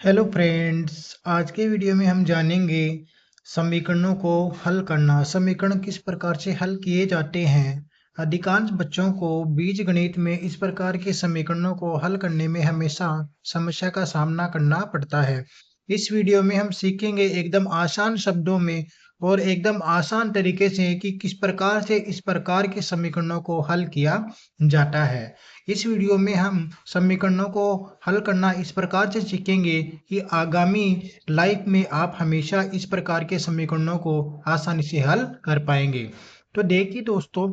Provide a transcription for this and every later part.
Hello friends, आज के video में हम जानेंगे समीकरणों को हल करना। समीकरण किस प्रकार से हल किए जाते हैं। अधिकांश बच्चों को बीजगणित में इस प्रकार के समीकरणों को हल करने में हमेशा समस्या का सामना करना पड़ता है। इस वीडियो में हम सीखेंगे एकदम आसान शब्दों में और एकदम आसान तरीके से कि किस प्रकार से इस प्रकार के समीकरणों को हल किया जाता है। इस वीडियो में हम समीकरणों को हल करना इस प्रकार से सीखेंगे कि आगामी लाइफ में आप हमेशा इस प्रकार के समीकरणों को आसानी से हल कर पाएंगे। तो देखिए दोस्तों,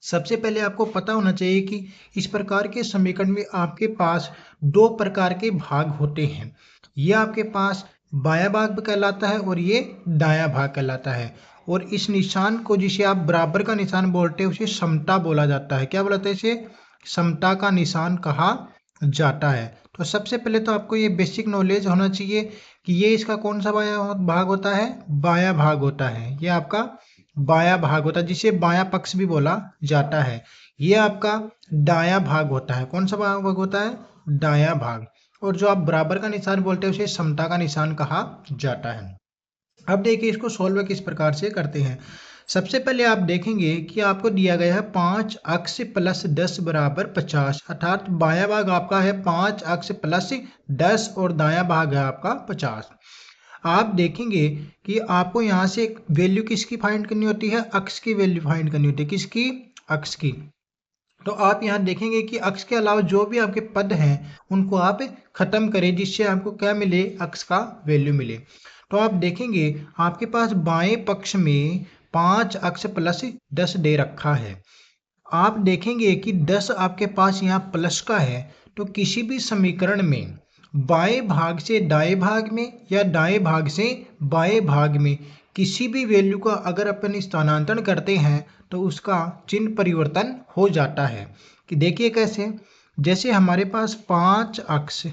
सबसे पहले आपको पता होना चाहिए कि इस प्रकार के समीकरण में आपके पास दो प्रकार के भाग होते हैं। ये आपके पास बायां भाग कहलाता है और ये दायां भाग कहलाता है। और इस निशान को, जिसे आप बराबर का निशान बोलते हैं, उसे समता बोला जाता है। क्या बोला जाता है? इसे समता का निशान कहा जाता है। तो सबसे पहले तो आपको ये बेसिक नॉलेज होना चाहिए कि ये इसका कौन सा बायां भाग होता है। बायां भाग होता है। ये आपका बायां भाग होता है, जिसे बायां पक्ष भी बोला जाता है। ये आपका दायां भाग होता है। कौन सा भाग होता है? दायां भाग। और जो आप बराबर का निशान बोलते हैं, उसे समता का निशान कहा जाता है। अब देखिए, इसको सॉल्व किस प्रकार से करते हैं। सबसे पहले आप देखेंगे कि आपको दिया गया है 5x प्लस 10 बराबर 50, अर्थात बायां भाग आपका है 5x प्लस 10 और दायां भाग है आपका 50। आप देखेंगे कि आपको यहाँ से वैल्यू किसकी फाइंड करनी होती है? अक्स की वैल्यू फाइंड करनी होती है। किसकी? अक्स की। तो आप यहाँ देखेंगे कि अक्स के अलावा जो भी आपके पद हैं उनको आप खत्म करें, जिससे आपको क्या मिले? अक्स का वैल्यू मिले। तो आप देखेंगे आपके पास बाएं पक्ष में 5x प्लस 10 दे रखा है। आप देखेंगे कि 10 आपके पास यहाँ प्लस का है। तो किसी भी समीकरण में बाएं भाग से दाएं भाग में या दाएं भाग से बाएं भाग में किसी भी वैल्यू का अगर अपन स्थानांतरण करते हैं तो उसका चिन्ह परिवर्तन हो जाता है। कि देखिए कैसे, जैसे हमारे पास 5x,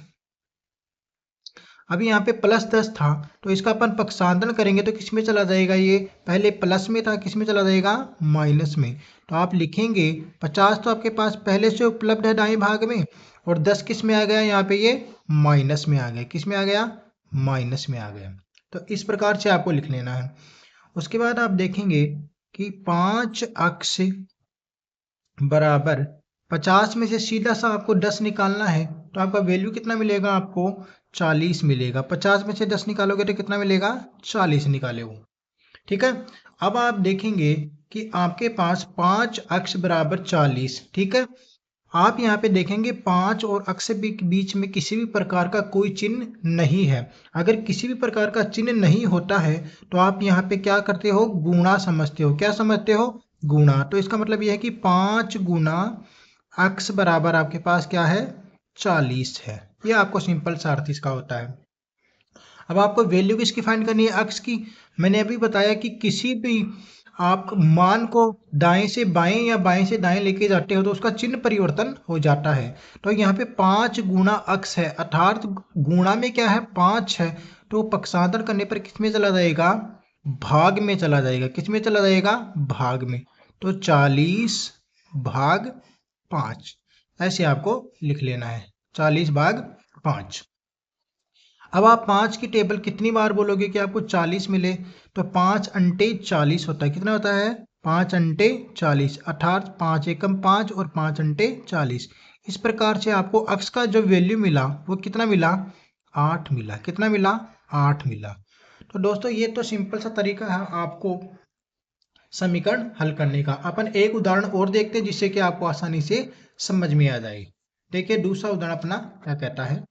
अभी यहाँ पे प्लस 10 था, तो इसका अपन पक्षांतरण करेंगे तो किस में चला जाएगा? ये पहले प्लस में था, किस में चला जाएगा? माइनस में। तो आप लिखेंगे 50 तो आपके पास पहले से उपलब्ध है दाएं भाग में, और 10 किस में आ गया? यहाँ पे ये माइनस में आ गया। किस में आ गया? माइनस में आ गया। तो इस प्रकार से आपको लिख लेना है। उसके बाद आप देखेंगे कि 5x बराबर 50 में से सीधा सा आपको 10 निकालना है। तो आपका वैल्यू कितना मिलेगा? आपको 40 मिलेगा। 50 में से 10 निकालोगे तो कितना मिलेगा? 40 निकाले हो। ठीक है। अब आप देखेंगे कि आपके पास 5x बराबर 40। ठीक है। आप यहाँ पे देखेंगे 5 और x के बीच में किसी भी प्रकार का कोई चिन्ह नहीं है। अगर किसी भी प्रकार का चिन्ह नहीं होता है तो आप यहाँ पे क्या करते हो? गुणा समझते हो। क्या समझते हो? गुणा। तो इसका मतलब यह है कि 5 गुना x बराबर आपके पास क्या है? 40 है। ये आपको सिंपल सा अर्थ इसका होता है। अब आपको वैल्यू किसकी फाइंड करनी है? x की। मैंने अभी बताया कि किसी भी आप मान को दाएं से बाएं या बाएं से दाएं लेके जाते हो तो उसका चिन्ह परिवर्तन हो जाता है। तो यहाँ पे 5 गुना x है, अर्थात गुणा में क्या है? 5 है। तो पक्षांतरण करने पर किस में चला जाएगा? भाग में चला जाएगा। किस में चला जाएगा? भाग में। तो 40 भाग 5, ऐसे आपको लिख लेना है। 40 भाग 5। अब आप 5 की टेबल कितनी बार बोलोगे कि आपको 40 मिले? तो 5 अंटे 40 होता है। कितना होता है? 5 अंटे 40, अर्थात 5 एकम 5 और 5 अंटे 40। इस प्रकार से आपको x का जो वैल्यू मिला वो कितना मिला? 8 मिला। कितना मिला? 8 मिला। तो दोस्तों, ये तो सिंपल सा तरीका है आपको समीकरण हल करने का। अपन एक उदाहरण और देखते हैं जिससे कि आपको आसानी से समझ में आ जाए। देखिए दूसरा उदाहरण अपना क्या कहता है।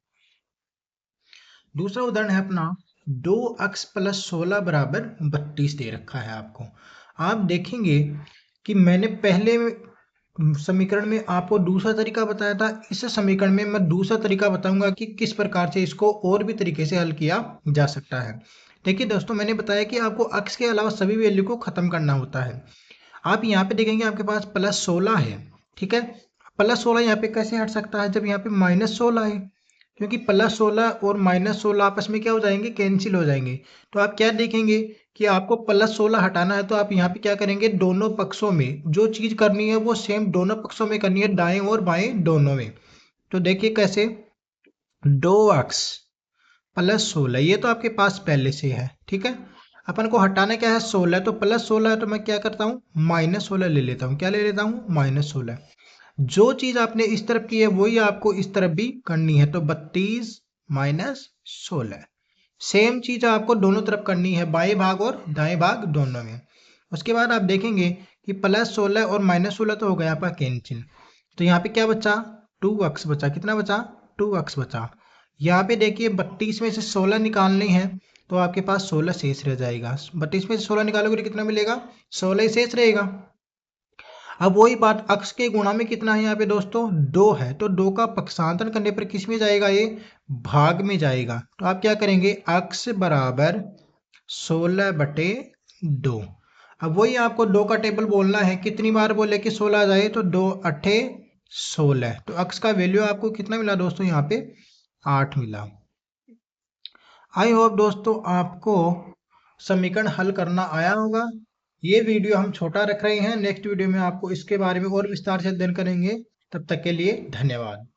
दूसरा उदाहरण है अपना 2x प्लस 16 बराबर 32 दे रखा है आपको। आप देखेंगे कि मैंने पहले समीकरण में आपको दूसरा तरीका बताया था। इस समीकरण में मैं दूसरा तरीका बताऊंगा कि किस प्रकार से इसको और भी तरीके से हल किया जा सकता है। देखिए दोस्तों, मैंने बताया कि आपको x के अलावा सभी वैल्यू को खत्म करना होता है। आप यहाँ पे देखेंगे आपके पास प्लस 16 है। ठीक है। प्लस 16 यहाँ पे कैसे हट सकता है जब यहाँ पे माइनस 16 है? क्योंकि प्लस 16 और माइनस 16 आपस में क्या हो जाएंगे? कैंसिल हो जाएंगे। तो आप क्या देखेंगे कि आपको प्लस 16 हटाना है, तो आप यहाँ पे क्या करेंगे? दोनों पक्षों में जो चीज करनी है वो सेम दोनों पक्षों में करनी है, दाएं और बाएं दोनों में। तो देखिए कैसे, 2x +16, ये तो आपके पास पहले से है, ठीक है। अपन को हटाना क्या है, 16, तो +16 है तो मैं क्या करता हूँ, -16 ले लेता हूँ। क्या ले लेता हूँ, -16। जो चीज आपने इस तरफ की है वही आपको इस तरफ भी करनी है, तो 32 -16। सेम चीज आपको दोनों तरफ करनी है, बाएं भाग और दाएं भाग दोनों में। उसके बाद आप देखेंगे कि +16 और -16 तो हो गया आपका कैंसिल। तो यहाँ पे क्या बचा, 2x बचा। कितना बचा, 2x बचा। यहाँ पे देखिए 32 में से 16 निकालने हैं, तो आपके पास 16 शेष रह जाएगा। 32 में से 16 निकालोगे तो कितना मिलेगा, 16 ही शेष रहेगा। अब वही बात, अक्स के गुणा में कितना है यहाँ पे दोस्तों, 2 है, तो 2 का पक्षांतरण करने पर किस में जाएगा, ये भाग में जाएगा। तो आप क्या करेंगे, अक्स बराबर 16/2। अब वही आपको 2 का टेबल बोलना है, कितनी बार बोले कि 16 आ जाए, तो 2 अठे 16। तो अक्स का वैल्यू आपको कितना मिला दोस्तों, यहाँ पे 8 मिला। आई होप दोस्तों आपको समीकरण हल करना आया होगा। ये वीडियो हम छोटा रख रहे हैं, नेक्स्ट वीडियो में आपको इसके बारे में और विस्तार से अध्ययन करेंगे। तब तक के लिए धन्यवाद।